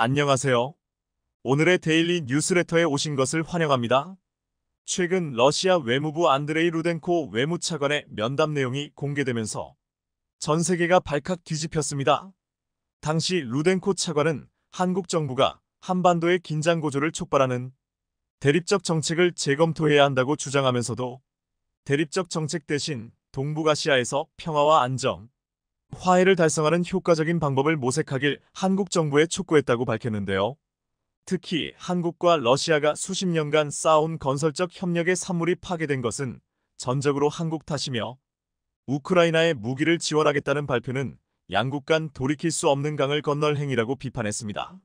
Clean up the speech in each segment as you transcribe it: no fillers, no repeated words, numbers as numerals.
안녕하세요. 오늘의 데일리 뉴스레터에 오신 것을 환영합니다. 최근 러시아 외무부 안드레이 루덴코 외무차관의 면담 내용이 공개되면서 전 세계가 발칵 뒤집혔습니다. 당시 루덴코 차관은 한국 정부가 한반도의 긴장 고조를 촉발하는 대립적 정책을 재검토해야 한다고 주장하면서도 대립적 정책 대신 동북아시아에서 평화와 안정, 화해를 달성하는 효과적인 방법을 모색하길 한국 정부에 촉구했다고 밝혔는데요. 특히 한국과 러시아가 수십 년간 쌓아온 건설적 협력의 산물이 파괴된 것은 전적으로 한국 탓이며 우크라이나에 무기를 지원하겠다는 발표는 양국 간 돌이킬 수 없는 강을 건널 행위라고 비판했습니다.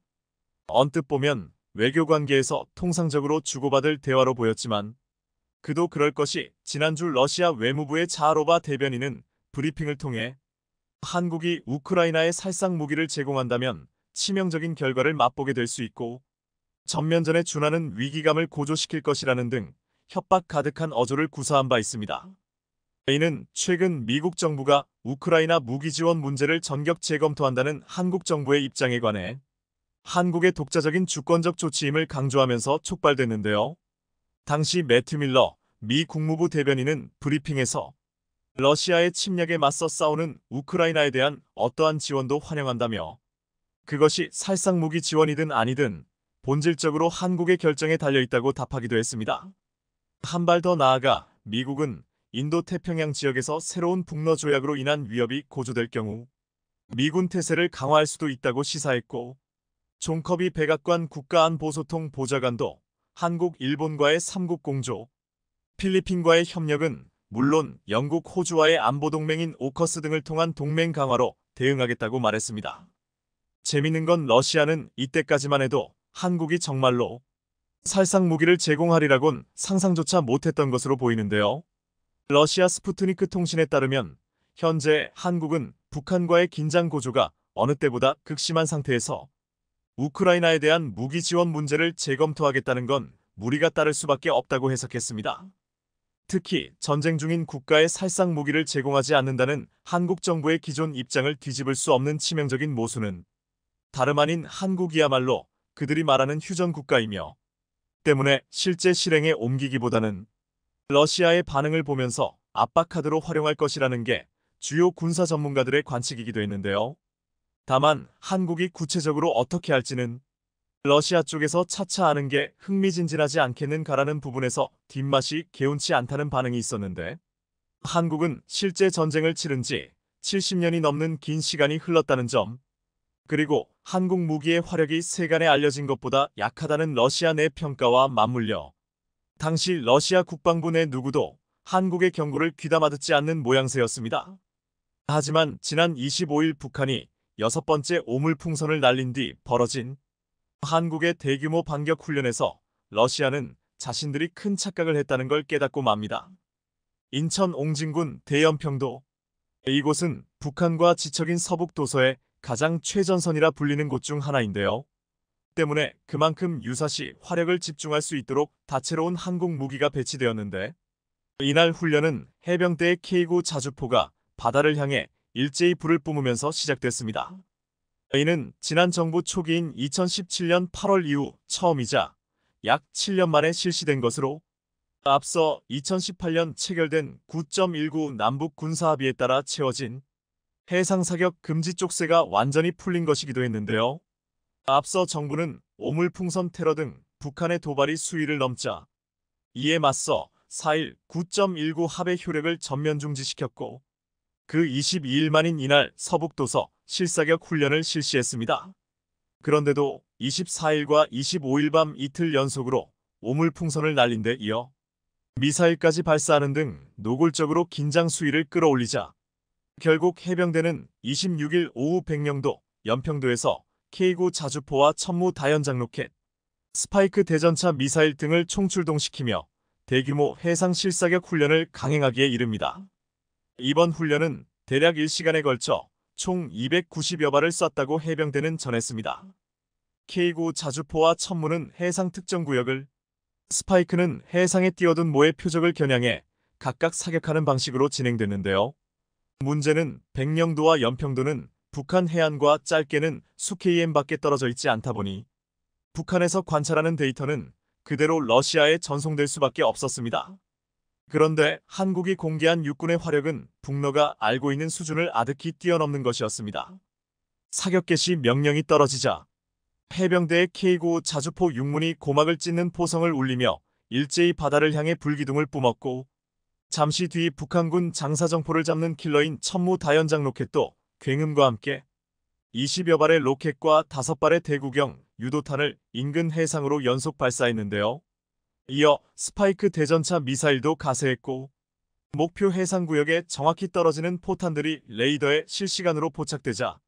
언뜻 보면 외교 관계에서 통상적으로 주고받을 대화로 보였지만 그도 그럴 것이 지난주 러시아 외무부의 자하로바 대변인은 브리핑을 통해 한국이 우크라이나에 살상 무기를 제공한다면 치명적인 결과를 맛보게 될 수 있고 전면전에 준하는 위기감을 고조시킬 것이라는 등 협박 가득한 어조를 구사한 바 있습니다. 이는 최근 미국 정부가 우크라이나 무기 지원 문제를 전격 재검토한다는 한국 정부의 입장에 관해 한국의 독자적인 주권적 조치임을 강조하면서 촉발됐는데요. 당시 매튜 밀러 미 국무부 대변인은 브리핑에서 러시아의 침략에 맞서 싸우는 우크라이나에 대한 어떠한 지원도 환영한다며 그것이 살상무기 지원이든 아니든 본질적으로 한국의 결정에 달려있다고 답하기도 했습니다. 한 발 더 나아가 미국은 인도태평양 지역에서 새로운 북러 조약으로 인한 위협이 고조될 경우 미군 태세를 강화할 수도 있다고 시사했고 존 커비 백악관 국가안보소통 보좌관도 한국, 일본과의 삼국 공조, 필리핀과의 협력은 물론 영국, 호주와의 안보동맹인 오커스 등을 통한 동맹 강화로 대응하겠다고 말했습니다. 재밌는 건 러시아는 이때까지만 해도 한국이 정말로 살상 무기를 제공하리라곤 상상조차 못했던 것으로 보이는데요. 러시아 스푸트니크 통신에 따르면 현재 한국은 북한과의 긴장 고조가 어느 때보다 극심한 상태에서 우크라이나에 대한 무기 지원 문제를 재검토하겠다는 건 무리가 따를 수밖에 없다고 해석했습니다. 특히 전쟁 중인 국가에 살상 무기를 제공하지 않는다는 한국 정부의 기존 입장을 뒤집을 수 없는 치명적인 모순은 다름 아닌 한국이야말로 그들이 말하는 휴전 국가이며 때문에 실제 실행에 옮기기보다는 러시아의 반응을 보면서 압박카드로 활용할 것이라는 게 주요 군사 전문가들의 관측이기도 했는데요. 다만 한국이 구체적으로 어떻게 할지는 러시아 쪽에서 차차 아는 게 흥미진진하지 않겠는가라는 부분에서 뒷맛이 개운치 않다는 반응이 있었는데 한국은 실제 전쟁을 치른 지 70년이 넘는 긴 시간이 흘렀다는 점 그리고 한국 무기의 화력이 세간에 알려진 것보다 약하다는 러시아 내 평가와 맞물려 당시 러시아 국방부 내 누구도 한국의 경고를 귀담아 듣지 않는 모양새였습니다. 하지만 지난 25일 북한이 6번째 오물풍선을 날린 뒤 벌어진 한국의 대규모 반격 훈련에서 러시아는 자신들이 큰 착각을 했다는 걸 깨닫고 맙니다. 인천 옹진군 대연평도 이곳은 북한과 지척인 서북 도서의 가장 최전선이라 불리는 곳 중 하나인데요. 때문에 그만큼 유사시 화력을 집중할 수 있도록 다채로운 한국 무기가 배치되었는데 이날 훈련은 해병대의 K9 자주포가 바다를 향해 일제히 불을 뿜으면서 시작됐습니다. 이는 지난 정부 초기인 2017년 8월 이후 처음이자 약 7년 만에 실시된 것으로 앞서 2018년 체결된 9.19 남북 군사합의에 따라 채워진 해상사격 금지 쪽세가 완전히 풀린 것이기도 했는데요. 앞서 정부는 오물풍선 테러 등 북한의 도발이 수위를 넘자 이에 맞서 4일 9.19 합의 효력을 전면 중지시켰고 그 22일 만인 이날 서북도서 실사격 훈련을 실시했습니다. 그런데도 24일과 25일 밤 이틀 연속으로 오물풍선을 날린 데 이어 미사일까지 발사하는 등 노골적으로 긴장 수위를 끌어올리자 결국 해병대는 26일 오후 백령도 연평도에서 K9 자주포와 천무 다연장 로켓, 스파이크 대전차 미사일 등을 총출동시키며 대규모 해상 실사격 훈련을 강행하기에 이릅니다. 이번 훈련은 대략 1시간에 걸쳐 총 290여 발을 쐈다고 해병대는 전했습니다. K9 자주포와 천무는 해상 특정 구역을, 스파이크는 해상에 띄어둔 모의 표적을 겨냥해 각각 사격하는 방식으로 진행됐는데요. 문제는 백령도와 연평도는 북한 해안과 짧게는 수KM밖에 떨어져 있지 않다 보니 북한에서 관찰하는 데이터는 그대로 러시아에 전송될 수밖에 없었습니다. 그런데 한국이 공개한 육군의 화력은 북러가 알고 있는 수준을 아득히 뛰어넘는 것이었습니다. 사격 개시 명령이 떨어지자 해병대의 K9 자주포 6문이 고막을 찢는 포성을 울리며 일제히 바다를 향해 불기둥을 뿜었고, 잠시 뒤 북한군 장사정포를 잡는 킬러인 천무 다연장 로켓도 굉음과 함께 20여 발의 로켓과 5발의 대구경 유도탄을 인근 해상으로 연속 발사했는데요. 이어 스파이크 대전차 미사일도 가세했고, 목표 해상구역에 정확히 떨어지는 포탄들이 레이더에 실시간으로 포착되자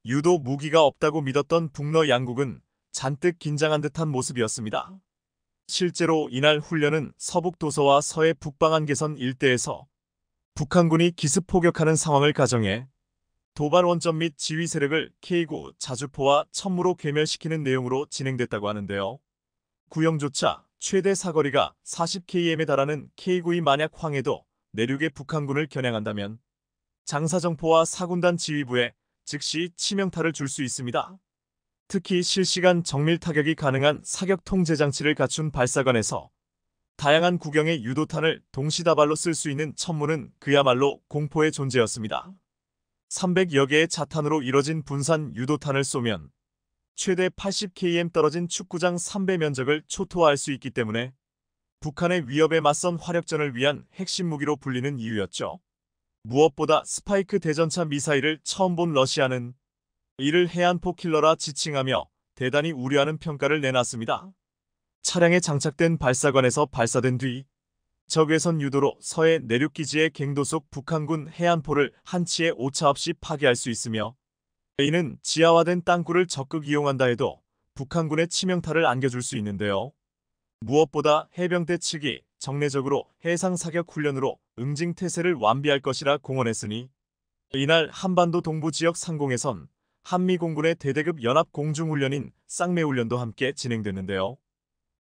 유도 무기가 없다고 믿었던 북러 양국은 잔뜩 긴장한 듯한 모습이었습니다. 실제로 이날 훈련은 서북 도서와 서해 북방한 개선 일대에서 북한군이 기습 포격하는 상황을 가정해 도발 원점 및 지휘 세력을 K9 자주포와 천무로 괴멸시키는 내용으로 진행됐다고 하는데요. 구형조차 최대 사거리가 40km에 달하는 K9이 만약 황해도 내륙의 북한군을 겨냥한다면 장사정포와 사군단 지휘부에 즉시 치명타를 줄 수 있습니다. 특히 실시간 정밀 타격이 가능한 사격 통제 장치를 갖춘 발사관에서 다양한 구경의 유도탄을 동시다발로 쓸 수 있는 천무는 그야말로 공포의 존재였습니다. 300여 개의 자탄으로 이뤄진 분산 유도탄을 쏘면 최대 80km 떨어진 축구장 3배 면적을 초토화할 수 있기 때문에 북한의 위협에 맞선 화력전을 위한 핵심 무기로 불리는 이유였죠. 무엇보다 스파이크 대전차 미사일을 처음 본 러시아는 이를 해안포 킬러라 지칭하며 대단히 우려하는 평가를 내놨습니다. 차량에 장착된 발사관에서 발사된 뒤 적외선 유도로 서해 내륙기지의 갱도 속 북한군 해안포를 한치의 오차 없이 파괴할 수 있으며, 이는 지하화된 땅굴을 적극 이용한다 해도 북한군의 치명타를 안겨줄 수 있는데요. 무엇보다 해병대 측이 정례적으로 해상 사격 훈련으로 응징태세를 완비할 것이라 공언했으니 이날 한반도 동부 지역 상공에선 한미공군의 대대급 연합 공중훈련인 쌍매훈련도 함께 진행됐는데요.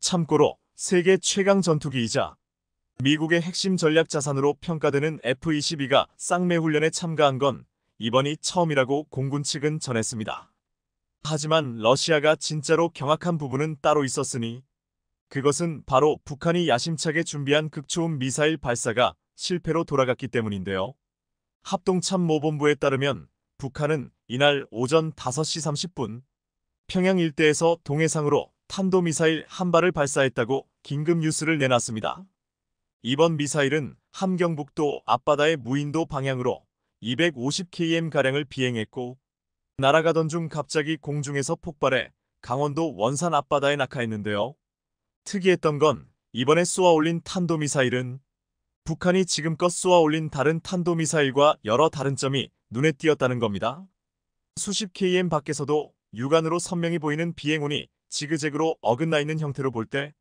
참고로 세계 최강 전투기이자 미국의 핵심 전략 자산으로 평가되는 F-22가 쌍매훈련에 참가한 건 이번이 처음이라고 공군 측은 전했습니다. 하지만 러시아가 진짜로 경악한 부분은 따로 있었으니 그것은 바로 북한이 야심차게 준비한 극초음 미사일 발사가 실패로 돌아갔기 때문인데요. 합동참모본부에 따르면 북한은 이날 오전 5시 30분 평양 일대에서 동해상으로 탄도미사일 한 발을 발사했다고 긴급 뉴스를 내놨습니다. 이번 미사일은 함경북도 앞바다의 무인도 방향으로 250km가량을 비행했고, 날아가던 중 갑자기 공중에서 폭발해 강원도 원산 앞바다에 낙하했는데요. 특이했던 건 이번에 쏘아올린 탄도미사일은 북한이 지금껏 쏘아올린 다른 탄도미사일과 여러 다른 점이 눈에 띄었다는 겁니다. 수십 km 밖에서도 육안으로 선명히 보이는 비행운이 지그재그로 어긋나 있는 형태로 볼 때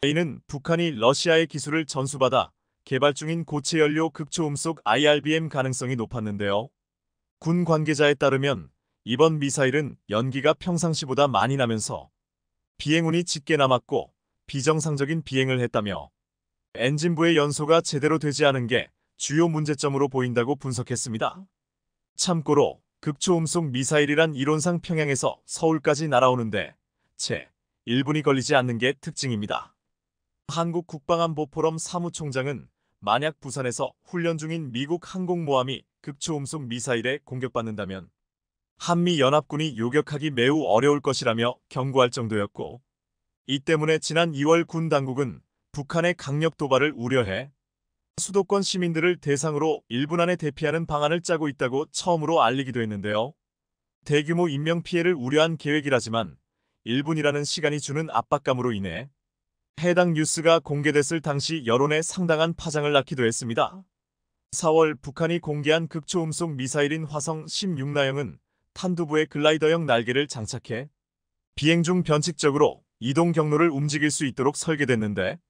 이는 북한이 러시아의 기술을 전수받아 개발 중인 고체 연료 극초음속 IRBM 가능성이 높았는데요. 군 관계자에 따르면 이번 미사일은 연기가 평상시보다 많이 나면서 비행운이 짙게 남았고 비정상적인 비행을 했다며 엔진부의 연소가 제대로 되지 않은 게 주요 문제점으로 보인다고 분석했습니다. 참고로 극초음속 미사일이란 이론상 평양에서 서울까지 날아오는데 채 1분이 걸리지 않는 게 특징입니다. 한국 국방안보포럼 사무총장은 만약 부산에서 훈련 중인 미국 항공모함이 극초음속 미사일에 공격받는다면 한미연합군이 요격하기 매우 어려울 것이라며 경고할 정도였고, 이 때문에 지난 2월 군 당국은 북한의 강력 도발을 우려해 수도권 시민들을 대상으로 1분 안에 대피하는 방안을 짜고 있다고 처음으로 알리기도 했는데요. 대규모 인명피해를 우려한 계획이라지만 1분이라는 시간이 주는 압박감으로 인해 해당 뉴스가 공개됐을 당시 여론에 상당한 파장을 낳기도 했습니다. 4월 북한이 공개한 극초음속 미사일인 화성 16나형은 탄두부에 글라이더형 날개를 장착해 비행 중 변칙적으로 이동 경로를 움직일 수 있도록 설계됐는데,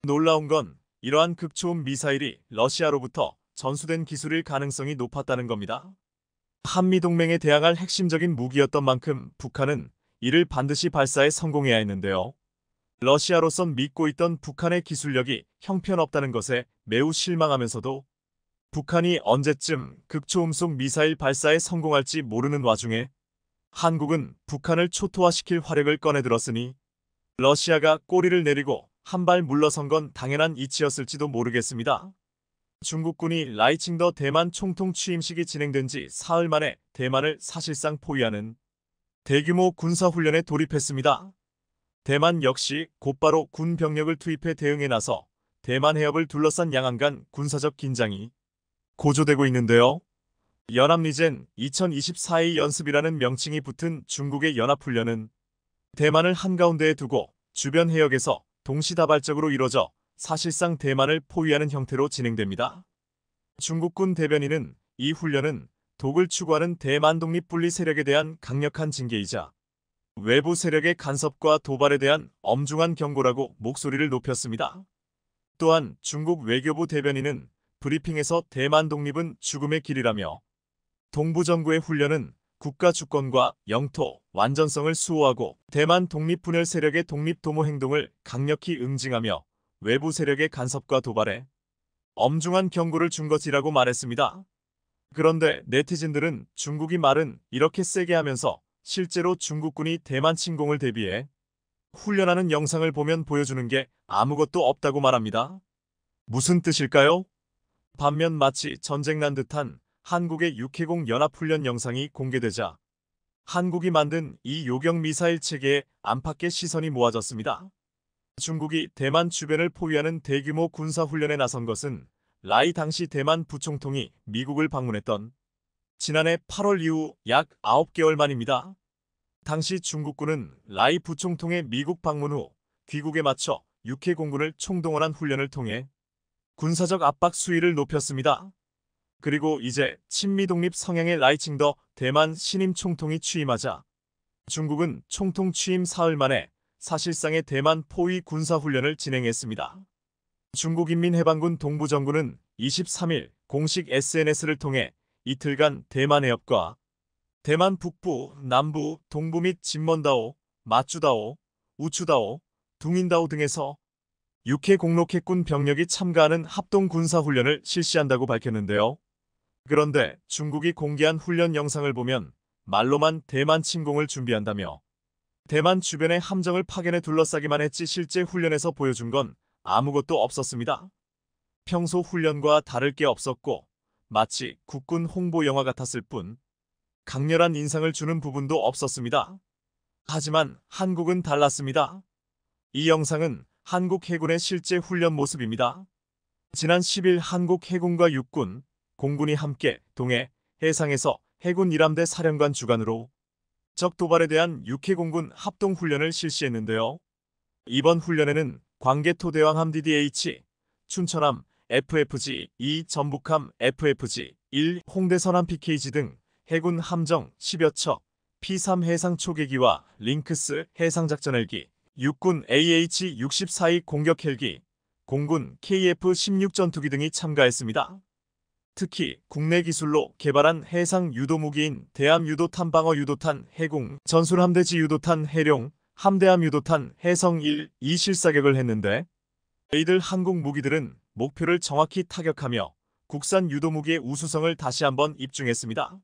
놀라운 건 이러한 극초음 미사일이 러시아로부터 전수된 기술일 가능성이 높았다는 겁니다. 한미동맹에 대항할 핵심적인 무기였던 만큼 북한은 이를 반드시 발사에 성공해야 했는데요. 러시아로선 믿고 있던 북한의 기술력이 형편없다는 것에 매우 실망하면서도 북한이 언제쯤 극초음속 미사일 발사에 성공할지 모르는 와중에 한국은 북한을 초토화시킬 화력을 꺼내들었으니 러시아가 꼬리를 내리고 한 발 물러선 건 당연한 이치였을지도 모르겠습니다. 중국군이 라이칭더 대만 총통 취임식이 진행된 지 사흘 만에 대만을 사실상 포위하는 대규모 군사훈련에 돌입했습니다. 대만 역시 곧바로 군 병력을 투입해 대응에 나서 대만 해협을 둘러싼 양안 간 군사적 긴장이 고조되고 있는데요. 연합리젠 2024의 연습이라는 명칭이 붙은 중국의 연합훈련은 대만을 한가운데에 두고 주변 해역에서 동시다발적으로 이뤄져 사실상 대만을 포위하는 형태로 진행됩니다. 중국군 대변인은 이 훈련은 독을 추구하는 대만 독립분리 세력에 대한 강력한 징계이자 외부 세력의 간섭과 도발에 대한 엄중한 경고라고 목소리를 높였습니다. 또한 중국 외교부 대변인은 브리핑에서 대만 독립은 죽음의 길이라며 동부정부의 훈련은 국가 주권과 영토, 완전성을 수호하고 대만 독립분열 세력의 독립도모 행동을 강력히 응징하며 외부 세력의 간섭과 도발에 엄중한 경고를 준 것이라고 말했습니다. 그런데 네티즌들은 중국이 말은 이렇게 세게 하면서 실제로 중국군이 대만 침공을 대비해 훈련하는 영상을 보면 보여주는 게 아무것도 없다고 말합니다. 무슨 뜻일까요? 반면 마치 전쟁 난 듯한 한국의 육해공 연합훈련 영상이 공개되자 한국이 만든 이 요격 미사일 체계에 안팎의 시선이 모아졌습니다. 중국이 대만 주변을 포위하는 대규모 군사훈련에 나선 것은 라이 당시 대만 부총통이 미국을 방문했던 지난해 8월 이후 약 9개월 만입니다. 당시 중국군은 라이 부총통의 미국 방문 후 귀국에 맞춰 육해 공군을 총동원한 훈련을 통해 군사적 압박 수위를 높였습니다. 그리고 이제 친미 독립 성향의 라이칭더 대만 신임 총통이 취임하자 중국은 총통 취임 사흘 만에 사실상의 대만 포위 군사훈련을 진행했습니다. 중국인민해방군 동부정부는 23일 공식 SNS를 통해 이틀간 대만 해협과 대만 북부, 남부, 동부 및 진먼다오, 마쭈다오, 우추다오, 둥인다오 등에서 육해 공로해군 병력이 참가하는 합동 군사훈련을 실시한다고 밝혔는데요. 그런데 중국이 공개한 훈련 영상을 보면 말로만 대만 침공을 준비한다며 대만 주변의 함정을 파견해 둘러싸기만 했지 실제 훈련에서 보여준 건 아무것도 없었습니다. 평소 훈련과 다를 게 없었고 마치 국군 홍보 영화 같았을 뿐 강렬한 인상을 주는 부분도 없었습니다. 하지만 한국은 달랐습니다. 이 영상은 한국 해군의 실제 훈련 모습입니다. 지난 10일 한국 해군과 육군, 공군이 함께 동해 해상에서 해군 1함대 사령관 주관으로 적 도발에 대한 육해공군 합동훈련을 실시했는데요. 이번 훈련에는 광개토대왕함 DDH, 춘천함 FFG-2, 전북함 FFG-1, 홍대선함 PKG 등 해군 함정 10여 척, P3 해상 초계기와 링크스 해상작전 헬기, 육군 AH-64E 공격 헬기, 공군 KF-16 전투기 등이 참가했습니다. 특히 국내 기술로 개발한 해상 유도무기인 대함 유도탄 방어 유도탄 해공, 전술함대지 유도탄 해룡, 함대함 유도탄 해성 1, 2 실사격을 했는데 이들 한국 무기들은 목표를 정확히 타격하며 국산 유도무기의 우수성을 다시 한번 입증했습니다.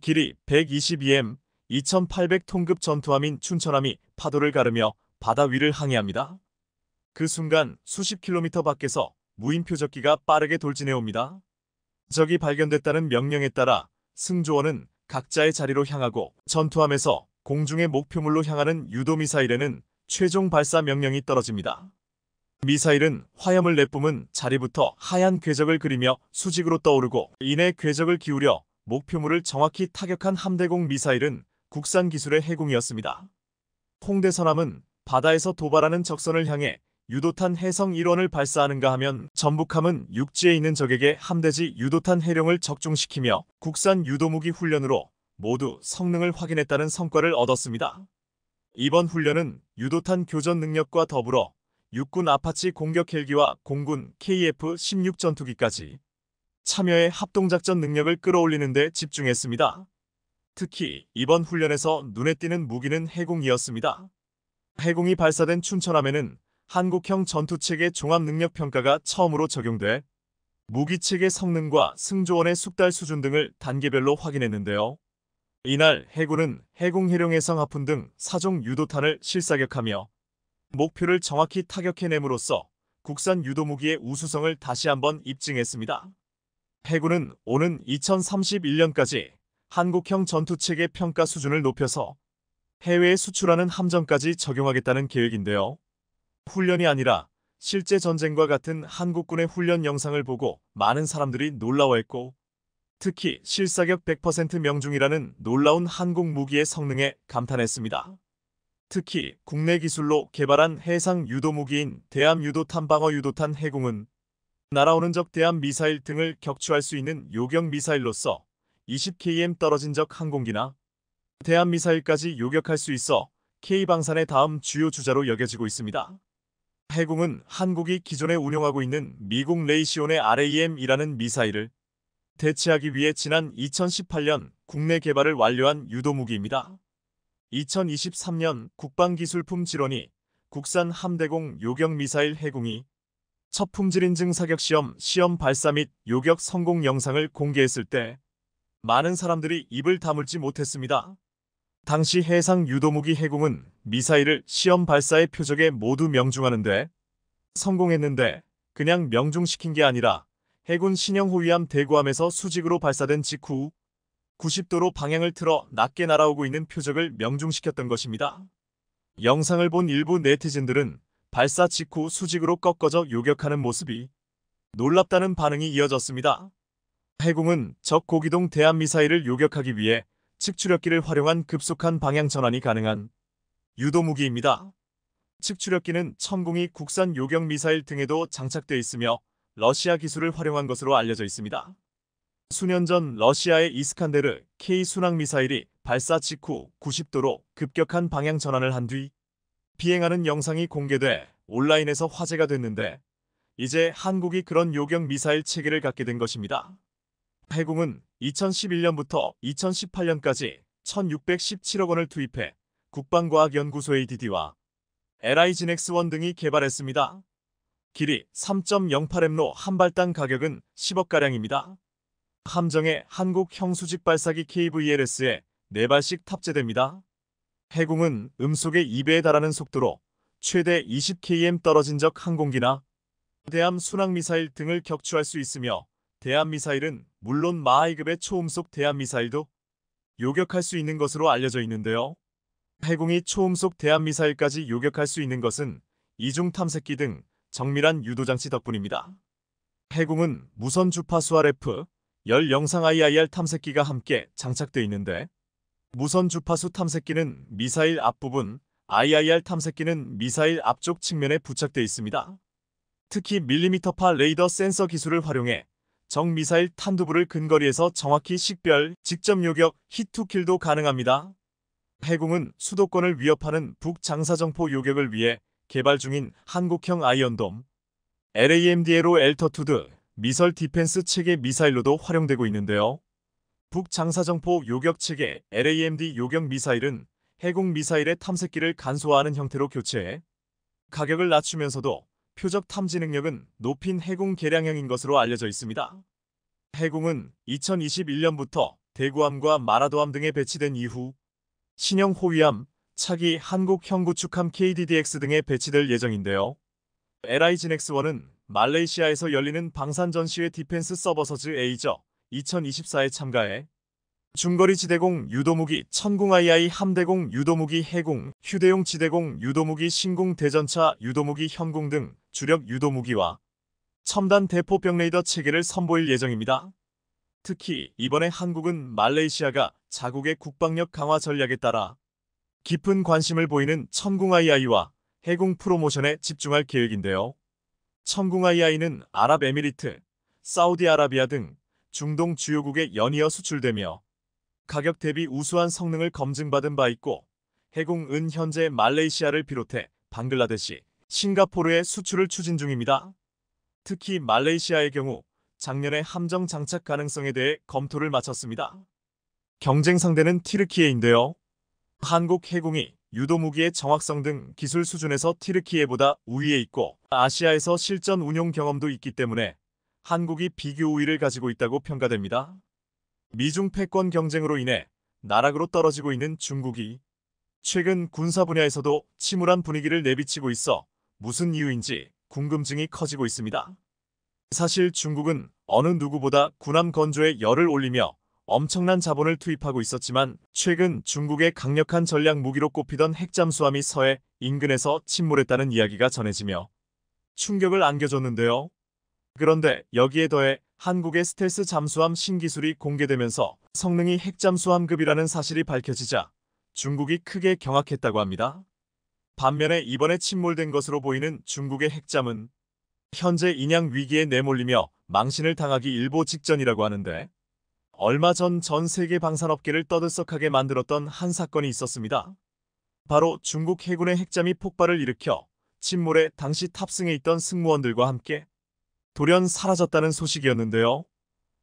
길이 122m, 2800톤급 전투함인 춘천함이 파도를 가르며 바다 위를 항해합니다. 그 순간 수십 킬로미터 밖에서 무인 표적기가 빠르게 돌진해옵니다. 적이 발견됐다는 명령에 따라 승조원은 각자의 자리로 향하고 전투함에서 공중의 목표물로 향하는 유도미사일에는 최종 발사 명령이 떨어집니다. 미사일은 화염을 내뿜은 자리부터 하얀 궤적을 그리며 수직으로 떠오르고 이내 궤적을 기울여 목표물을 정확히 타격한 함대공 미사일은 국산 기술의 해공이었습니다. 홍대선함은 바다에서 도발하는 적선을 향해 유도탄 해성 1원을 발사하는가 하면 전북함은 육지에 있는 적에게 함대지 유도탄 해룡을 적중시키며 국산 유도무기 훈련으로 모두 성능을 확인했다는 성과를 얻었습니다. 이번 훈련은 유도탄 교전 능력과 더불어 육군 아파치 공격 헬기와 공군 KF-16 전투기까지 참여해 합동작전 능력을 끌어올리는 데 집중했습니다. 특히 이번 훈련에서 눈에 띄는 무기는 해공이었습니다. 해공이 발사된 춘천함에는 한국형 전투체계 종합능력평가가 처음으로 적용돼 무기체계 성능과 승조원의 숙달 수준 등을 단계별로 확인했는데요. 이날 해군은 해군 해룡해성 하푼 등 4종 유도탄을 실사격하며 목표를 정확히 타격해냄으로써 국산 유도무기의 우수성을 다시 한번 입증했습니다. 해군은 오는 2031년까지 한국형 전투체계 평가 수준을 높여서 해외에 수출하는 함정까지 적용하겠다는 계획인데요. 훈련이 아니라 실제 전쟁과 같은 한국군의 훈련 영상을 보고 많은 사람들이 놀라워했고, 특히 실사격 100% 명중이라는 놀라운 한국 무기의 성능에 감탄했습니다. 특히 국내 기술로 개발한 해상 유도무기인 대함 유도탄 방어 유도탄 해공은 날아오는 적 대함 미사일 등을 격추할 수 있는 요격 미사일로서 20km 떨어진 적 항공기나 대함 미사일까지 요격할 수 있어 K방산의 다음 주요 주자로 여겨지고 있습니다. 해공은 한국이 기존에 운용하고 있는 미국 레이시온의 RAM이라는 미사일을 대체하기 위해 지난 2018년 국내 개발을 완료한 유도무기입니다. 2023년 국방기술품 질원이 국산 함대공 요격 미사일 해공이 첫 품질 인증 사격 시험 발사 및 요격 성공 영상을 공개했을 때 많은 사람들이 입을 다물지 못했습니다. 당시 해상 유도무기 해공은 미사일을 시험 발사의 표적에 모두 명중하는데 성공했는데 그냥 명중시킨 게 아니라 해군 신형 호위함 대구함에서 수직으로 발사된 직후 90도로 방향을 틀어 낮게 날아오고 있는 표적을 명중시켰던 것입니다. 영상을 본 일부 네티즌들은 발사 직후 수직으로 꺾어져 요격하는 모습이 놀랍다는 반응이 이어졌습니다. 해공은 적 고기동 대함미사일을 요격하기 위해 측추력기를 활용한 급속한 방향 전환이 가능한 유도무기입니다. 측추력기는 천궁이 국산 요격 미사일 등에도 장착돼 있으며 러시아 기술을 활용한 것으로 알려져 있습니다. 수년 전 러시아의 이스칸데르 K 순항 미사일이 발사 직후 90도로 급격한 방향 전환을 한 뒤 비행하는 영상이 공개돼 온라인에서 화제가 됐는데 이제 한국이 그런 요격 미사일 체계를 갖게 된 것입니다. 해공은 2011년부터 2018년까지 1,617억 원을 투입해 국방과학연구소 ADD와 LIGNX1 등이 개발했습니다. 길이 3.08m로 한 발당 가격은 10억가량입니다. 함정에 한국형 수직 발사기 KVLS에 4발씩 탑재됩니다. 해공은 음속의 2배에 달하는 속도로 최대 20km 떨어진 적 항공기나 대함 순항미사일 등을 격추할 수 있으며 대함미사일은 물론 마하이급의 초음속 대함미사일도 요격할 수 있는 것으로 알려져 있는데요. 해공이 초음속 대함미사일까지 요격할 수 있는 것은 이중 탐색기 등 정밀한 유도장치 덕분입니다. 해공은 무선 주파수 RF, 열 영상 IIR 탐색기가 함께 장착돼 있는데 무선 주파수 탐색기는 미사일 앞부분, IIR 탐색기는 미사일 앞쪽 측면에 부착돼 있습니다. 특히 밀리미터파 레이더 센서 기술을 활용해 적 미사일 탄두부를 근거리에서 정확히 식별, 직접 요격, 히트킬도 가능합니다. 해공은 수도권을 위협하는 북장사정포 요격을 위해 개발 중인 한국형 아이언돔, LAMD로 엘터투드, 미설 디펜스 체계 미사일로도 활용되고 있는데요. 북장사정포 요격 체계 LAMD 요격 미사일은 해공 미사일의 탐색기를 간소화하는 형태로 교체해 가격을 낮추면서도 표적 탐지 능력은 높인 해공 개량형인 것으로 알려져 있습니다. 해공은 2021년부터 대구함과 마라도함 등에 배치된 이후 신형 호위함, 차기 한국형 구축함 KDDX 등에 배치될 예정인데요. LIGNX1은 말레이시아에서 열리는 방산전시회 디펜스 서버서즈 에이저 2024에 참가해 중거리 지대공 유도무기 천궁 II 함대공 유도무기 해공, 휴대용 지대공 유도무기 신궁 대전차 유도무기 현궁 등 주력 유도무기와 첨단 대포병 레이더 체계를 선보일 예정입니다. 특히 이번에 한국은 말레이시아가 자국의 국방력 강화 전략에 따라 깊은 관심을 보이는 천궁 II와 해공 프로모션에 집중할 계획인데요. 천궁 II는 아랍에미리트, 사우디아라비아 등 중동 주요국에 연이어 수출되며 가격 대비 우수한 성능을 검증받은 바 있고 해공은 현재 말레이시아를 비롯해 방글라데시, 싱가포르에 수출을 추진 중입니다. 특히 말레이시아의 경우 작년에 함정 장착 가능성에 대해 검토를 마쳤습니다. 경쟁 상대는 티르키예인데요. 한국 해공이 유도무기의 정확성 등 기술 수준에서 티르키예보다 우위에 있고 아시아에서 실전 운용 경험도 있기 때문에 한국이 비교 우위를 가지고 있다고 평가됩니다. 미중 패권 경쟁으로 인해 나락으로 떨어지고 있는 중국이 최근 군사 분야에서도 침울한 분위기를 내비치고 있어 무슨 이유인지 궁금증이 커지고 있습니다. 사실 중국은 어느 누구보다 군함 건조에 열을 올리며 엄청난 자본을 투입하고 있었지만 최근 중국의 강력한 전략 무기로 꼽히던 핵잠수함이 서해 인근에서 침몰했다는 이야기가 전해지며 충격을 안겨줬는데요. 그런데 여기에 더해 한국의 스텔스 잠수함 신기술이 공개되면서 성능이 핵잠수함급이라는 사실이 밝혀지자 중국이 크게 경악했다고 합니다. 반면에 이번에 침몰된 것으로 보이는 중국의 핵잠은 현재 인양 위기에 내몰리며 망신을 당하기 일보 직전이라고 하는데 얼마 전 세계 방산업계를 떠들썩하게 만들었던 한 사건이 있었습니다. 바로 중국 해군의 핵잠이 폭발을 일으켜 침몰해 당시 탑승해 있던 승무원들과 함께 돌연 사라졌다는 소식이었는데요.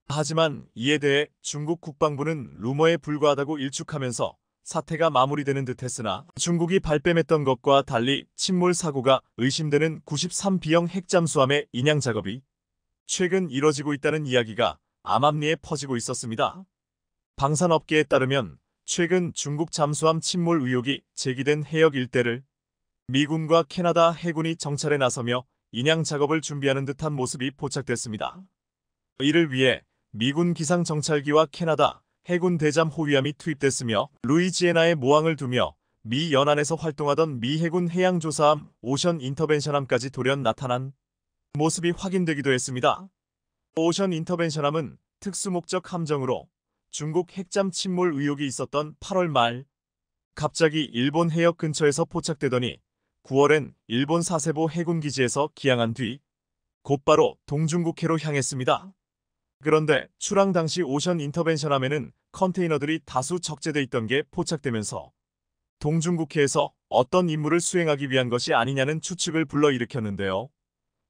하지만 이에 대해 중국 국방부는 루머에 불과하다고 일축하면서 사태가 마무리되는 듯했으나 중국이 발뺌했던 것과 달리 침몰 사고가 의심되는 93B형 핵잠수함의 인양 작업이 최근 이뤄지고 있다는 이야기가 암암리에 퍼지고 있었습니다. 방산업계에 따르면 최근 중국 잠수함 침몰 의혹이 제기된 해역 일대를 미군과 캐나다 해군이 정찰에 나서며 인양 작업을 준비하는 듯한 모습이 포착됐습니다. 이를 위해 미군 기상 정찰기와 캐나다 해군 대잠 호위함이 투입됐으며 루이지애나에 모항을 두며 미 연안에서 활동하던 미 해군 해양조사함 오션 인터벤션함까지 돌연 나타난 모습이 확인되기도 했습니다. 오션 인터벤션함은 특수목적 함정으로 중국 핵잠 침몰 의혹이 있었던 8월 말 갑자기 일본 해역 근처에서 포착되더니 9월엔 일본 사세보 해군기지에서 기항한 뒤 곧바로 동중국해로 향했습니다. 그런데 출항 당시 오션 인터벤션함에는 컨테이너들이 다수 적재돼 있던 게 포착되면서 동중국해에서 어떤 임무를 수행하기 위한 것이 아니냐는 추측을 불러일으켰는데요.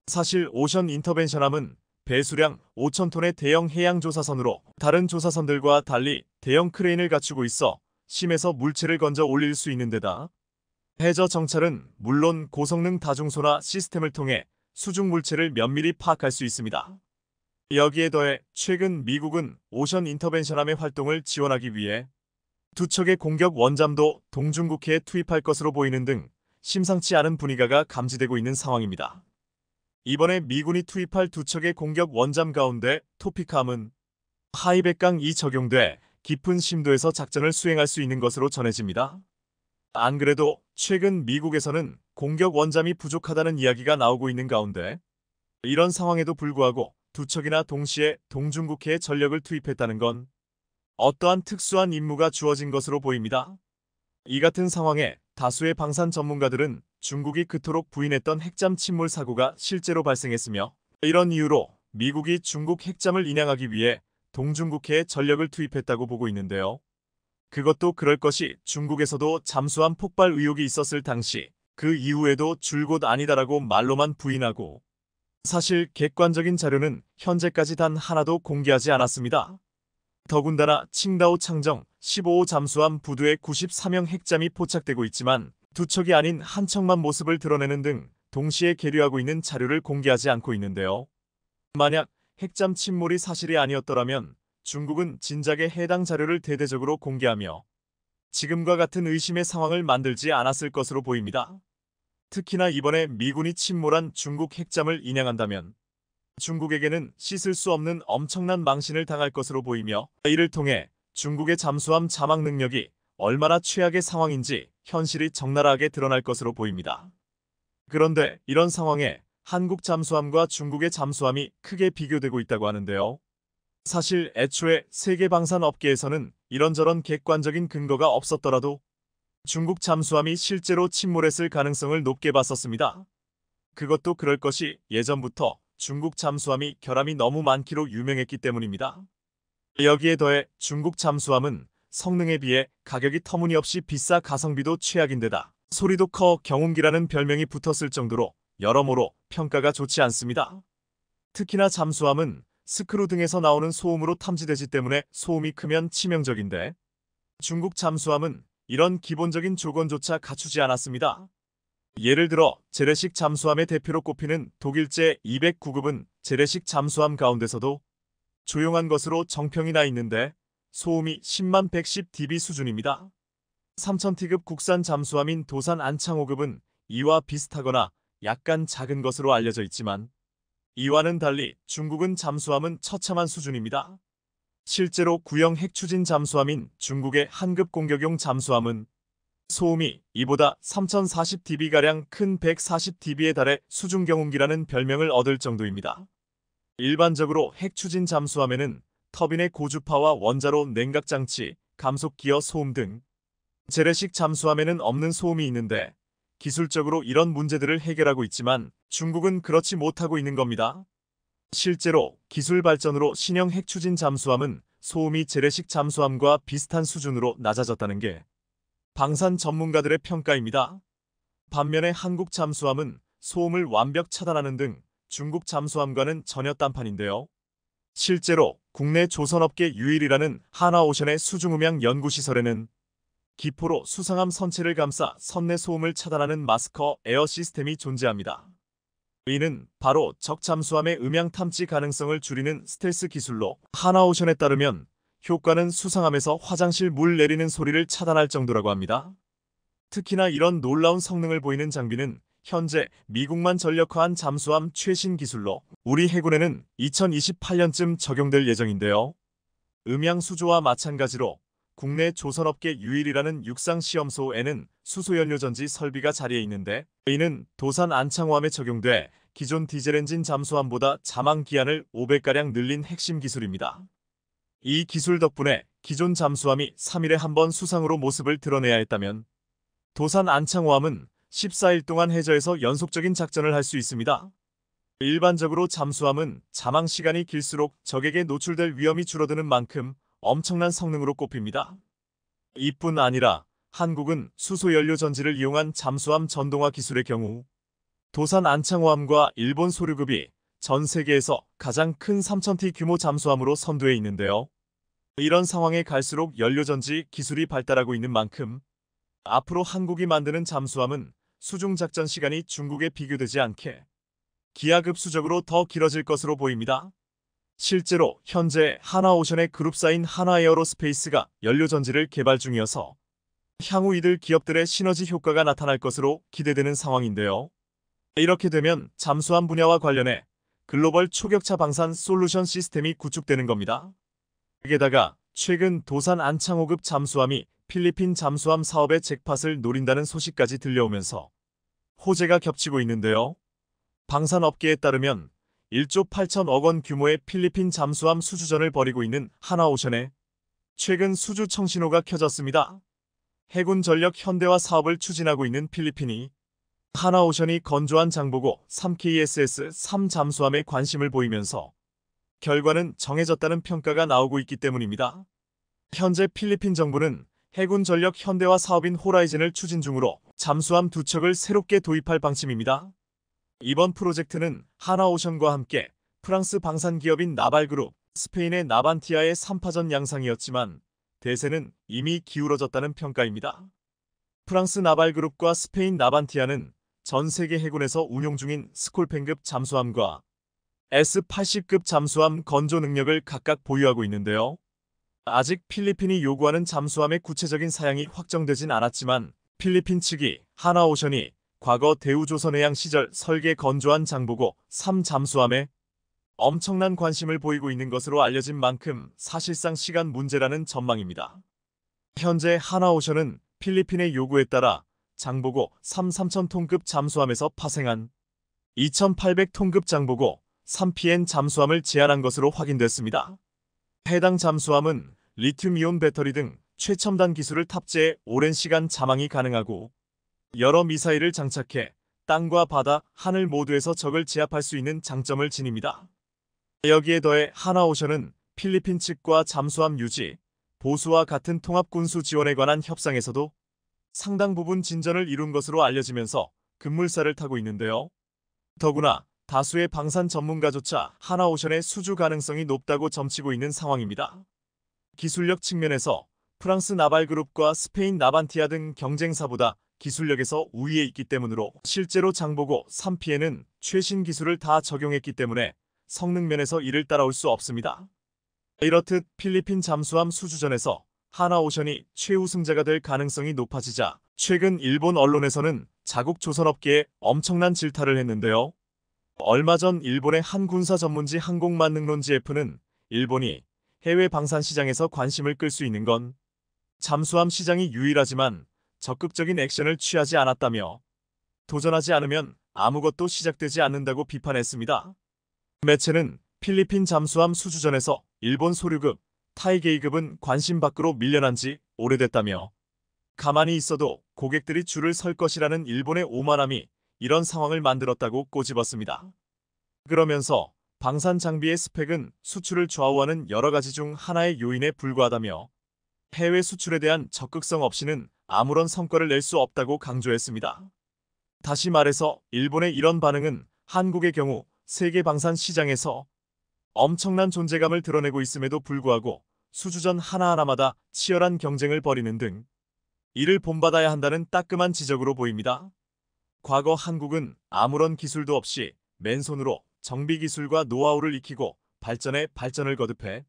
사실 오션 인터벤션함은 배수량 5,000톤의 대형 해양조사선으로 다른 조사선들과 달리 대형 크레인을 갖추고 있어 심에서 물체를 건져 올릴 수 있는 데다 해저 정찰은 물론 고성능 다중소나 시스템을 통해 수중 물체를 면밀히 파악할 수 있습니다. 여기에 더해 최근 미국은 오션 인터벤션함의 활동을 지원하기 위해 두 척의 공격 원잠도 동중국해에 투입할 것으로 보이는 등 심상치 않은 분위기가 감지되고 있는 상황입니다. 이번에 미군이 투입할 두 척의 공격 원잠 가운데 토피캄은 하이백강이 적용돼 깊은 심도에서 작전을 수행할 수 있는 것으로 전해집니다. 안 그래도 최근 미국에서는 공격 원잠이 부족하다는 이야기가 나오고 있는 가운데 이런 상황에도 불구하고 두 척이나 동시에 동중국해에 전력을 투입했다는 건 어떠한 특수한 임무가 주어진 것으로 보입니다. 이 같은 상황에 다수의 방산 전문가들은 중국이 그토록 부인했던 핵잠 침몰 사고가 실제로 발생했으며 이런 이유로 미국이 중국 핵잠을 인양하기 위해 동중국해에 전력을 투입했다고 보고 있는데요. 그것도 그럴 것이 중국에서도 잠수함 폭발 의혹이 있었을 당시 그 이후에도 줄곧 아니다라고 말로만 부인하고 사실 객관적인 자료는 현재까지 단 하나도 공개하지 않았습니다. 더군다나 칭다오 창정 15호 잠수함 부두에 93형 핵잠이 포착되고 있지만 두 척이 아닌 한 척만 모습을 드러내는 등 동시에 계류하고 있는 자료를 공개하지 않고 있는데요. 만약 핵잠 침몰이 사실이 아니었더라면 중국은 진작에 해당 자료를 대대적으로 공개하며 지금과 같은 의심의 상황을 만들지 않았을 것으로 보입니다. 특히나 이번에 미군이 침몰한 중국 핵잠을 인양한다면 중국에게는 씻을 수 없는 엄청난 망신을 당할 것으로 보이며 이를 통해 중국의 잠수함 자막 능력이 얼마나 최악의 상황인지 현실이 적나라하게 드러날 것으로 보입니다. 그런데 이런 상황에 한국 잠수함과 중국의 잠수함이 크게 비교되고 있다고 하는데요. 사실 애초에 세계 방산 업계에서는 이런저런 객관적인 근거가 없었더라도 중국 잠수함이 실제로 침몰했을 가능성을 높게 봤었습니다. 그것도 그럴 것이 예전부터 중국 잠수함이 결함이 너무 많기로 유명했기 때문입니다. 여기에 더해 중국 잠수함은 성능에 비해 가격이 터무니없이 비싸 가성비도 최악인데다 소리도 커 경운기라는 별명이 붙었을 정도로 여러모로 평가가 좋지 않습니다. 특히나 잠수함은 스크루 등에서 나오는 소음으로 탐지되기 때문에 소음이 크면 치명적인데 중국 잠수함은 이런 기본적인 조건조차 갖추지 않았습니다. 예를 들어 재래식 잠수함의 대표로 꼽히는 독일제 209급은 재래식 잠수함 가운데서도 조용한 것으로 정평이 나 있는데 소음이 10만 110dB 수준입니다. 3000T급 국산 잠수함인 도산 안창호급은 이와 비슷하거나 약간 작은 것으로 알려져 있지만 이와는 달리 중국은 잠수함은 처참한 수준입니다. 실제로 구형 핵추진 잠수함인 중국의 한급 공격용 잠수함은 소음이 이보다 3040dB가량 큰 140dB에 달해 수중경운기라는 별명을 얻을 정도입니다. 일반적으로 핵추진 잠수함에는 터빈의 고주파와 원자로 냉각장치, 감속기어 소음 등 재래식 잠수함에는 없는 소음이 있는데 기술적으로 이런 문제들을 해결하고 있지만 중국은 그렇지 못하고 있는 겁니다. 실제로 기술 발전으로 신형 핵추진 잠수함은 소음이 재래식 잠수함과 비슷한 수준으로 낮아졌다는 게 방산 전문가들의 평가입니다. 반면에 한국 잠수함은 소음을 완벽 차단하는 등 중국 잠수함과는 전혀 딴판인데요. 실제로 국내 조선업계 유일이라는 하나오션의 수중음향 연구시설에는 기포로 수상함 선체를 감싸 선내 소음을 차단하는 마스커 에어 시스템이 존재합니다. 이는 바로 적 잠수함의 음향 탐지 가능성을 줄이는 스텔스 기술로 하나오션에 따르면 효과는 수상함에서 화장실 물 내리는 소리를 차단할 정도라고 합니다. 특히나 이런 놀라운 성능을 보이는 장비는 현재 미국만 전력화한 잠수함 최신 기술로 우리 해군에는 2028년쯤 적용될 예정인데요. 음향 수조와 마찬가지로 국내 조선업계 유일이라는 육상시험소에는 수소연료전지 설비가 자리해 있는데 이는 도산 안창호함에 적용돼 기존 디젤 엔진 잠수함보다 자망 기한을 5배가량 늘린 핵심 기술입니다. 이 기술 덕분에 기존 잠수함이 3일에 한 번 수상으로 모습을 드러내야 했다면 도산 안창호함은 14일 동안 해저에서 연속적인 작전을 할 수 있습니다. 일반적으로 잠수함은 자망 시간이 길수록 적에게 노출될 위험이 줄어드는 만큼 엄청난 성능으로 꼽힙니다. 이뿐 아니라 한국은 수소연료 전지를 이용한 잠수함 전동화 기술의 경우 도산 안창호함과 일본 소류급이 전 세계에서 가장 큰 3000T 규모 잠수함으로 선두에 있는데요. 이런 상황에 갈수록 연료전지 기술이 발달하고 있는 만큼 앞으로 한국이 만드는 잠수함은 수중작전 시간이 중국에 비교되지 않게 기하급수적으로 더 길어질 것으로 보입니다. 실제로 현재 하나오션의 그룹사인 하나에어로스페이스가 연료전지를 개발 중이어서 향후 이들 기업들의 시너지 효과가 나타날 것으로 기대되는 상황인데요. 이렇게 되면 잠수함 분야와 관련해 글로벌 초격차 방산 솔루션 시스템이 구축되는 겁니다. 게다가 최근 도산 안창호급 잠수함이 필리핀 잠수함 사업의 잭팟을 노린다는 소식까지 들려오면서 호재가 겹치고 있는데요. 방산업계에 따르면 1조 8천억 원 규모의 필리핀 잠수함 수주전을 벌이고 있는 하나오션에 최근 수주 청신호가 켜졌습니다. 해군 전력 현대화 사업을 추진하고 있는 필리핀이 하나오션이 건조한 장보고 3KSS-3 잠수함에 관심을 보이면서 결과는 정해졌다는 평가가 나오고 있기 때문입니다. 현재 필리핀 정부는 해군 전력 현대화 사업인 호라이즌을 추진 중으로 잠수함 2척을 새롭게 도입할 방침입니다. 이번 프로젝트는 하나오션과 함께 프랑스 방산기업인 나발그룹, 스페인의 나반티아의 3파전 양상이었지만 대세는 이미 기울어졌다는 평가입니다. 프랑스 나발그룹과 스페인 나반티아는 전 세계 해군에서 운용 중인 스콜펜급 잠수함과 S-80급 잠수함 건조 능력을 각각 보유하고 있는데요. 아직 필리핀이 요구하는 잠수함의 구체적인 사양이 확정되진 않았지만 필리핀 측이 하나오션이 과거 대우조선해양 시절 설계 건조한 장보고 3 잠수함에 엄청난 관심을 보이고 있는 것으로 알려진 만큼 사실상 시간 문제라는 전망입니다. 현재 하나오션은 필리핀의 요구에 따라 장보고 3 3000톤급 잠수함에서 파생한 2800톤급 장보고 3PN 잠수함을 제안한 것으로 확인됐습니다. 해당 잠수함은 리튬이온 배터리 등 최첨단 기술을 탑재해 오랜 시간 잠항이 가능하고 여러 미사일을 장착해 땅과 바다, 하늘 모두에서 적을 제압할 수 있는 장점을 지닙니다. 여기에 더해 하나오션은 필리핀 측과 잠수함 유지, 보수와 같은 통합군수 지원에 관한 협상에서도 상당 부분 진전을 이룬 것으로 알려지면서 급물살을 타고 있는데요. 더구나 다수의 방산 전문가조차 하나오션의 수주 가능성이 높다고 점치고 있는 상황입니다. 기술력 측면에서 프랑스 나발그룹과 스페인 나반티아 등 경쟁사보다 기술력에서 우위에 있기 때문으로 실제로 장보고 3P에는 최신 기술을 다 적용했기 때문에 성능 면에서 이를 따라올 수 없습니다. 이렇듯 필리핀 잠수함 수주전에서 하나오션이 최우승자가 될 가능성이 높아지자 최근 일본 언론에서는 자국 조선업계에 엄청난 질타를 했는데요. 얼마 전 일본의 한 군사 전문지 항공만능론지 F는 일본이 해외 방산 시장에서 관심을 끌 수 있는 건 잠수함 시장이 유일하지만 적극적인 액션을 취하지 않았다며 도전하지 않으면 아무것도 시작되지 않는다고 비판했습니다. 매체는 필리핀 잠수함 수주전에서 일본 소류급, 타이게이급은 관심 밖으로 밀려난 지 오래됐다며 가만히 있어도 고객들이 줄을 설 것이라는 일본의 오만함이 이런 상황을 만들었다고 꼬집었습니다. 그러면서 방산 장비의 스펙은 수출을 좌우하는 여러 가지 중 하나의 요인에 불과하다며 해외 수출에 대한 적극성 없이는 아무런 성과를 낼 수 없다고 강조했습니다. 다시 말해서 일본의 이런 반응은 한국의 경우 세계 방산 시장에서 엄청난 존재감을 드러내고 있음에도 불구하고 수주전 하나하나마다 치열한 경쟁을 벌이는 등 이를 본받아야 한다는 따끔한 지적으로 보입니다. 과거 한국은 아무런 기술도 없이 맨손으로 정비 기술과 노하우를 익히고 발전에 발전을 거듭해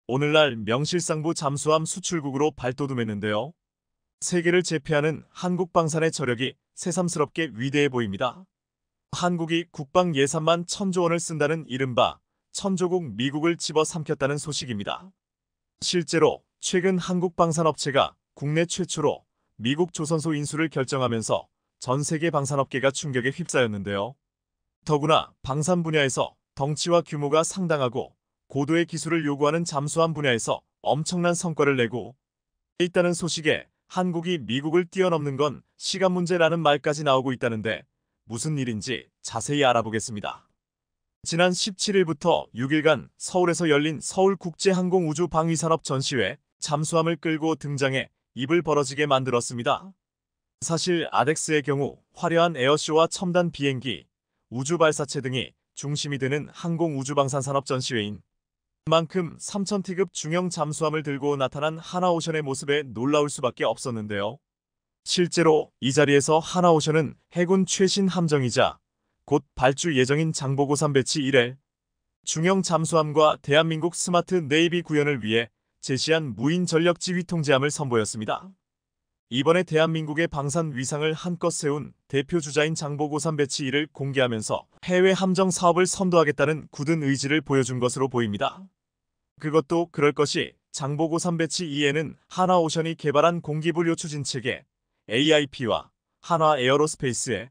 오늘날 명실상부 잠수함 수출국으로 발돋움했는데요. 세계를 제패하는 한국 방산의 저력이 새삼스럽게 위대해 보입니다. 한국이 국방 예산만 1,000조 원을 쓴다는 이른바 천조국 미국을 집어삼켰다는 소식입니다. 실제로 최근 한국 방산업체가 국내 최초로 미국 조선소 인수를 결정하면서 전 세계 방산업계가 충격에 휩싸였는데요. 더구나 방산 분야에서 덩치와 규모가 상당하고 고도의 기술을 요구하는 잠수함 분야에서 엄청난 성과를 내고 있다는 소식에 한국이 미국을 뛰어넘는 건 시간 문제라는 말까지 나오고 있다는데 무슨 일인지 자세히 알아보겠습니다. 지난 17일부터 6일간 서울에서 열린 서울국제항공우주방위산업 전시회 잠수함을 끌고 등장해 입을 벌어지게 만들었습니다. 사실 아덱스의 경우 화려한 에어쇼와 첨단 비행기, 우주발사체 등이 중심이 되는 항공우주방산산업 전시회인 만큼 3000T급 중형 잠수함을 들고 나타난 하나오션의 모습에 놀라울 수밖에 없었는데요. 실제로 이 자리에서 하나오션은 해군 최신 함정이자 곧 발주 예정인 장보고3 배치 1회 중형 잠수함과 대한민국 스마트 네이비 구현을 위해 제시한 무인 전력 지휘 통제함을 선보였습니다. 이번에 대한민국의 방산 위상을 한껏 세운 대표 주자인 장보고3 배치 1을 공개하면서 해외 함정 사업을 선도하겠다는 굳은 의지를 보여준 것으로 보입니다. 그것도 그럴 것이 장보고3 배치 2에는 하나오션이 개발한 공기분류 추진체계 AIP와 한화 에어로스페이스의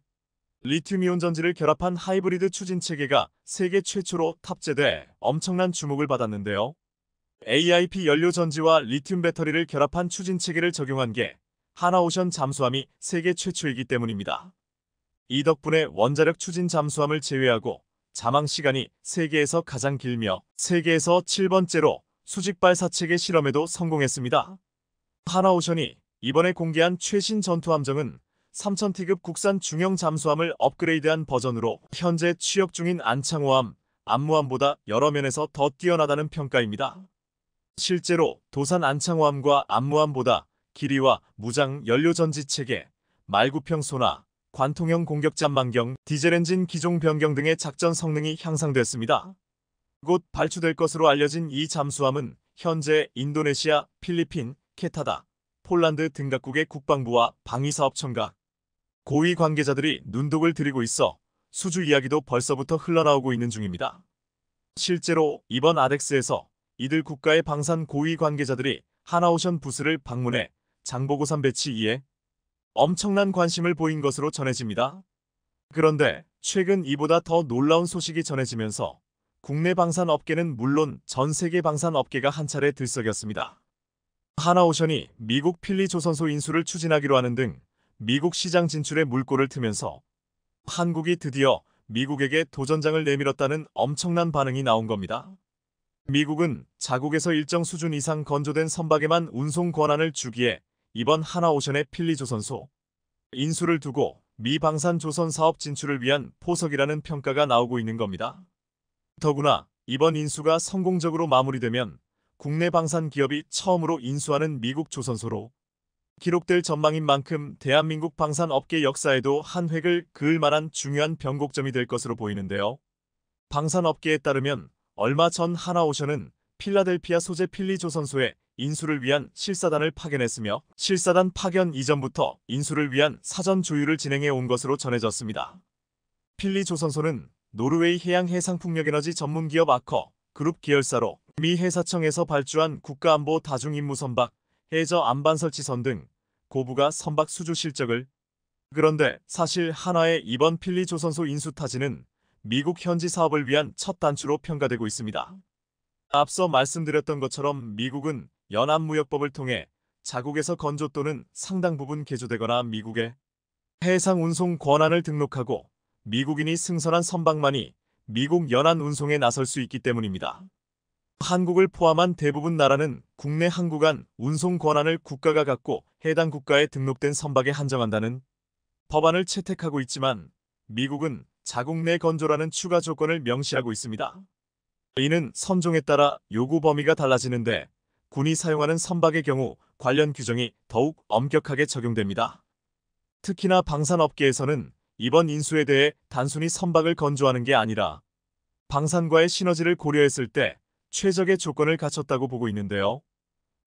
리튬이온 전지를 결합한 하이브리드 추진체계가 세계 최초로 탑재돼 엄청난 주목을 받았는데요. AIP 연료 전지와 리튬 배터리를 결합한 추진체계를 적용한 게 하나오션 잠수함이 세계 최초이기 때문입니다. 이 덕분에 원자력 추진 잠수함을 제외하고 자망 시간이 세계에서 가장 길며 세계에서 7번째로 수직 발사체계 실험에도 성공했습니다. 하나오션이 이번에 공개한 최신 전투함정은 3000T급 국산 중형 잠수함을 업그레이드한 버전으로 현재 취역 중인 안창호함, 안무함보다 여러 면에서 더 뛰어나다는 평가입니다. 실제로 도산 안창호함과 안무함보다 길이와 무장 연료 전지 체계, 말구평 소나, 관통형 공격잠 만경, 디젤 엔진 기종 변경 등의 작전 성능이 향상됐습니다. 곧 발주될 것으로 알려진 이 잠수함은 현재 인도네시아, 필리핀, 캐나다, 폴란드 등 각국의 국방부와 방위사업청각, 고위 관계자들이 눈독을 들이고 있어 수주 이야기도 벌써부터 흘러나오고 있는 중입니다. 실제로 이번 아덱스에서 이들 국가의 방산 고위 관계자들이 하나오션 부스를 방문해 장보고3 배치 2에 엄청난 관심을 보인 것으로 전해집니다. 그런데 최근 이보다 더 놀라운 소식이 전해지면서 국내 방산 업계는 물론 전 세계 방산 업계가 한 차례 들썩였습니다. 하나오션이 미국 필리 조선소 인수를 추진하기로 하는 등 미국 시장 진출에 물꼬를 트면서 한국이 드디어 미국에게 도전장을 내밀었다는 엄청난 반응이 나온 겁니다. 미국은 자국에서 일정 수준 이상 건조된 선박에만 운송 권한을 주기에 이번 하나오션의 필리 조선소 인수를 두고 미 방산 조선 사업 진출을 위한 포석이라는 평가가 나오고 있는 겁니다. 더구나 이번 인수가 성공적으로 마무리되면 국내 방산 기업이 처음으로 인수하는 미국 조선소로 기록될 전망인 만큼 대한민국 방산업계 역사에도 한 획을 그을 만한 중요한 변곡점이 될 것으로 보이는데요. 방산업계에 따르면 얼마 전 하나오션은 필라델피아 소재 필리조선소에 인수를 위한 실사단을 파견했으며 실사단 파견 이전부터 인수를 위한 사전 조율을 진행해 온 것으로 전해졌습니다. 필리조선소는 노르웨이 해양해상풍력에너지 전문기업 아커 그룹 계열사로 미 해사청에서 발주한 국가안보 다중임무 선박, 해저 안반 설치선 등 고부가 선박 수주 실적을 그런데 사실 한화의 이번 필리조선소 인수 타진은 미국 현지 사업을 위한 첫 단추로 평가되고 있습니다. 앞서 말씀드렸던 것처럼 미국은 연합무역법을 통해 자국에서 건조 또는 상당 부분 개조되거나 미국의 해상 운송 권한을 등록하고 미국인이 승선한 선박만이 미국 연안 운송에 나설 수 있기 때문입니다. 한국을 포함한 대부분 나라는 국내 항구간 운송 권한을 국가가 갖고 해당 국가에 등록된 선박에 한정한다는 법안을 채택하고 있지만 미국은 자국 내 건조라는 추가 조건을 명시하고 있습니다. 이는 선종에 따라 요구 범위가 달라지는데 군이 사용하는 선박의 경우 관련 규정이 더욱 엄격하게 적용됩니다. 특히나 방산업계에서는 이번 인수에 대해 단순히 선박을 건조하는 게 아니라 방산과의 시너지를 고려했을 때 최적의 조건을 갖췄다고 보고 있는데요.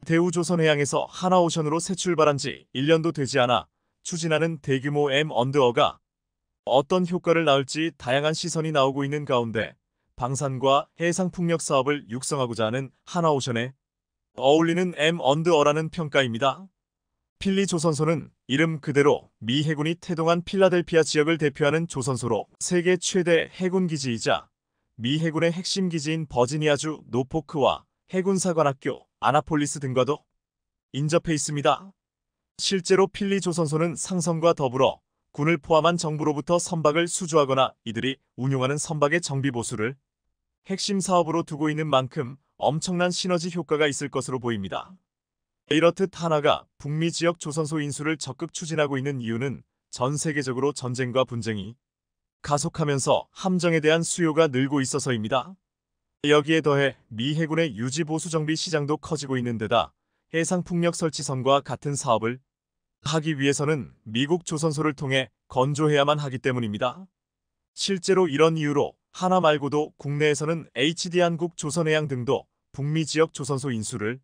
대우조선해양에서 하나오션으로 새 출발한 지 1년도 되지 않아 추진하는 대규모 M&A가 어떤 효과를 낳을지 다양한 시선이 나오고 있는 가운데 방산과 해상풍력 사업을 육성하고자 하는 하나오션에 어울리는 M&A라는 평가입니다. 필리조선소는 이름 그대로 미 해군이 태동한 필라델피아 지역을 대표하는 조선소로 세계 최대 해군기지이자 미 해군의 핵심 기지인 버지니아주 노포크와 해군사관학교 아나폴리스 등과도 인접해 있습니다. 실제로 필리조선소는 상선과 더불어 군을 포함한 정부로부터 선박을 수주하거나 이들이 운용하는 선박의 정비 보수를 핵심 사업으로 두고 있는 만큼 엄청난 시너지 효과가 있을 것으로 보입니다. 이렇듯 한화가 북미 지역 조선소 인수를 적극 추진하고 있는 이유는 전 세계적으로 전쟁과 분쟁이 가속하면서 함정에 대한 수요가 늘고 있어서입니다. 여기에 더해 미 해군의 유지 보수 정비 시장도 커지고 있는 데다 해상풍력 설치선과 같은 사업을 하기 위해서는 미국 조선소를 통해 건조해야만 하기 때문입니다. 실제로 이런 이유로 한화 말고도 국내에서는 HD한국 조선해양 등도 북미 지역 조선소 인수를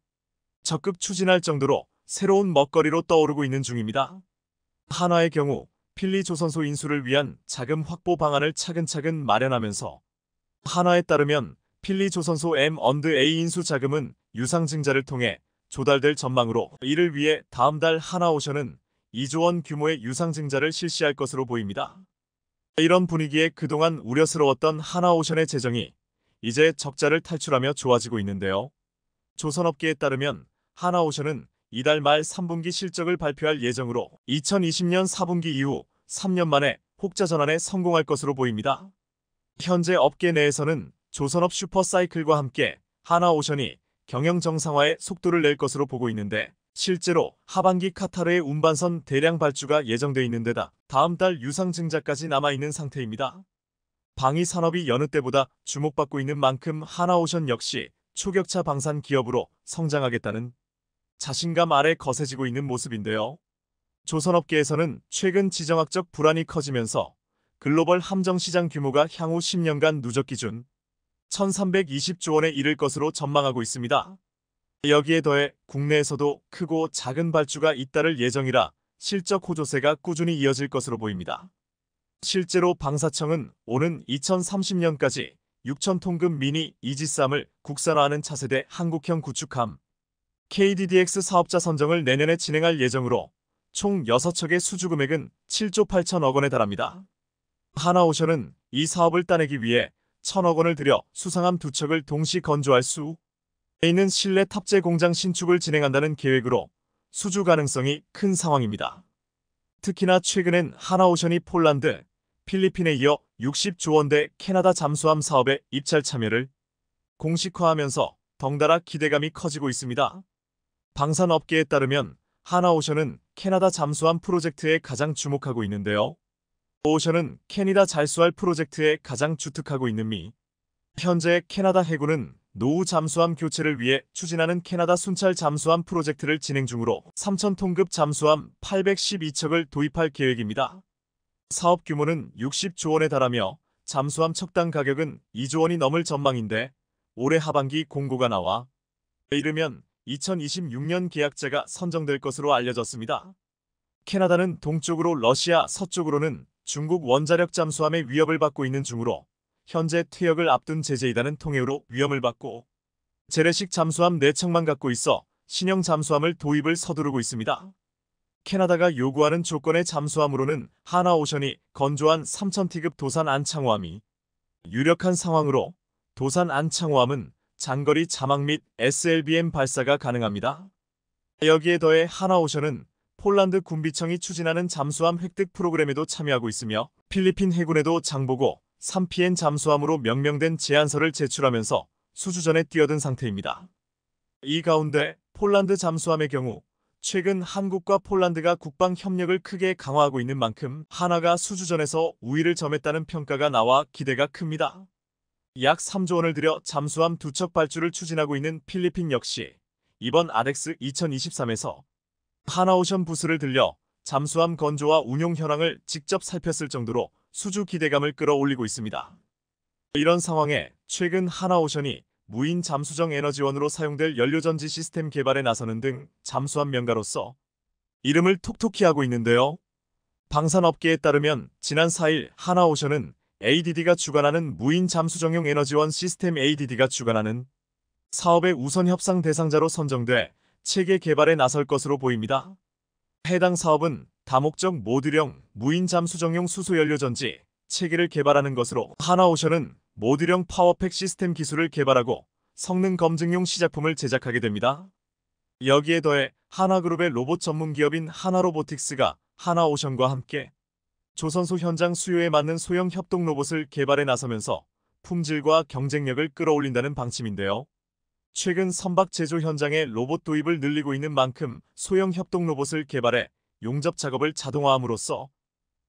적극 추진할 정도로 새로운 먹거리로 떠오르고 있는 중입니다. 한화의 경우 필리조선소 인수를 위한 자금 확보 방안을 차근차근 마련하면서 한화에 따르면 필리조선소 M&A 인수 자금은 유상증자를 통해 조달될 전망으로 이를 위해 다음 달 하나오션은 2조 원 규모의 유상증자를 실시할 것으로 보입니다. 이런 분위기에 그동안 우려스러웠던 하나오션의 재정이 이제 적자를 탈출하며 좋아지고 있는데요. 조선업계에 따르면 하나오션은 이달 말 3분기 실적을 발표할 예정으로 2020년 4분기 이후 3년 만에 혹자 전환에 성공할 것으로 보입니다. 현재 업계 내에서는 조선업 슈퍼사이클과 함께 하나오션이 경영 정상화에 속도를 낼 것으로 보고 있는데 실제로 하반기 카타르의 운반선 대량 발주가 예정돼 있는 데다 다음 달 유상증자까지 남아있는 상태입니다. 방위 산업이 여느 때보다 주목받고 있는 만큼 하나오션 역시 초격차 방산 기업으로 성장하겠다는 자신감 아래 거세지고 있는 모습인데요. 조선업계에서는 최근 지정학적 불안이 커지면서 글로벌 함정시장 규모가 향후 10년간 누적 기준 1320조 원에 이를 것으로 전망하고 있습니다. 여기에 더해 국내에서도 크고 작은 발주가 잇따를 예정이라 실적 호조세가 꾸준히 이어질 것으로 보입니다. 실제로 방사청은 오는 2030년까지 6,000톤급 미니 이지스함을 국산화하는 차세대 한국형 구축함 KDDX 사업자 선정을 내년에 진행할 예정으로 총 6척의 수주 금액은 7조 8천억 원에 달합니다. 하나오션은 이 사업을 따내기 위해 1,000억 원을 들여 수상함 2척을 동시 건조할 수 있는 실내 탑재 공장 신축을 진행한다는 계획으로 수주 가능성이 큰 상황입니다. 특히나 최근엔 하나오션이 폴란드, 필리핀에 이어 60조 원대 캐나다 잠수함 사업에 입찰 참여를 공식화하면서 덩달아 기대감이 커지고 있습니다. 방산업계에 따르면 하나오션은 캐나다 잠수함 프로젝트에 가장 주목하고 있는데요. 오션은 캐나다 잘수할 프로젝트에 가장 주특하고 있는 미. 현재 캐나다 해군은 노후 잠수함 교체를 위해 추진하는 캐나다 순찰 잠수함 프로젝트를 진행 중으로 3,000톤급 잠수함 812척을 도입할 계획입니다. 사업 규모는 60조 원에 달하며 잠수함 척당 가격은 2조 원이 넘을 전망인데 올해 하반기 공고가 나와 이르면 2026년 계약자가 선정될 것으로 알려졌습니다. 캐나다는 동쪽으로 러시아, 서쪽으로는 중국 원자력 잠수함의 위협을 받고 있는 중으로 현재 퇴역을 앞둔 제재이다는 통해로 위험을 받고 재래식 잠수함 4척만 갖고 있어 신형 잠수함을 도입을 서두르고 있습니다. 캐나다가 요구하는 조건의 잠수함으로는 하나오션이 건조한 3000T급 도산 안창호함이 유력한 상황으로 도산 안창호함은 장거리 자막 및 SLBM 발사가 가능합니다. 여기에 더해 하나오션은 폴란드 군비청이 추진하는 잠수함 획득 프로그램에도 참여하고 있으며 필리핀 해군에도 장보고 3PN 잠수함으로 명명된 제안서를 제출하면서 수주전에 뛰어든 상태입니다. 이 가운데 폴란드 잠수함의 경우 최근 한국과 폴란드가 국방 협력을 크게 강화하고 있는 만큼 하나가 수주전에서 우위를 점했다는 평가가 나와 기대가 큽니다. 약 3조 원을 들여 잠수함 2척 발주를 추진하고 있는 필리핀 역시 이번 아덱스 2023에서 하나오션 부스를 들려 잠수함 건조와 운용 현황을 직접 살폈을 정도로 수주 기대감을 끌어올리고 있습니다. 이런 상황에 최근 하나오션이 무인 잠수정 에너지원으로 사용될 연료전지 시스템 개발에 나서는 등 잠수함 명가로서 이름을 톡톡히 하고 있는데요. 방산업계에 따르면 지난 4일 하나오션은 ADD가 주관하는 무인 잠수정용 에너지원 시스템 ADD가 주관하는 사업의 우선 협상 대상자로 선정돼 체계 개발에 나설 것으로 보입니다. 해당 사업은 다목적 모듈형 무인 잠수정용 수소연료전지 체계를 개발하는 것으로 하나오션은 모듈형 파워팩 시스템 기술을 개발하고 성능 검증용 시작품을 제작하게 됩니다. 여기에 더해 하나그룹의 로봇 전문 기업인 하나로보틱스가 하나오션과 함께 조선소 현장 수요에 맞는 소형 협동 로봇을 개발해 나서면서 품질과 경쟁력을 끌어올린다는 방침인데요. 최근 선박 제조 현장에 로봇 도입을 늘리고 있는 만큼 소형 협동 로봇을 개발해 용접 작업을 자동화함으로써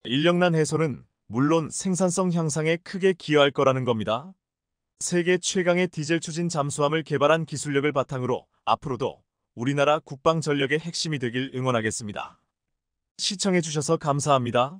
인력난 해소는 물론 생산성 향상에 크게 기여할 거라는 겁니다. 세계 최강의 디젤 추진 잠수함을 개발한 기술력을 바탕으로 앞으로도 우리나라 국방 전력의 핵심이 되길 응원하겠습니다. 시청해주셔서 감사합니다.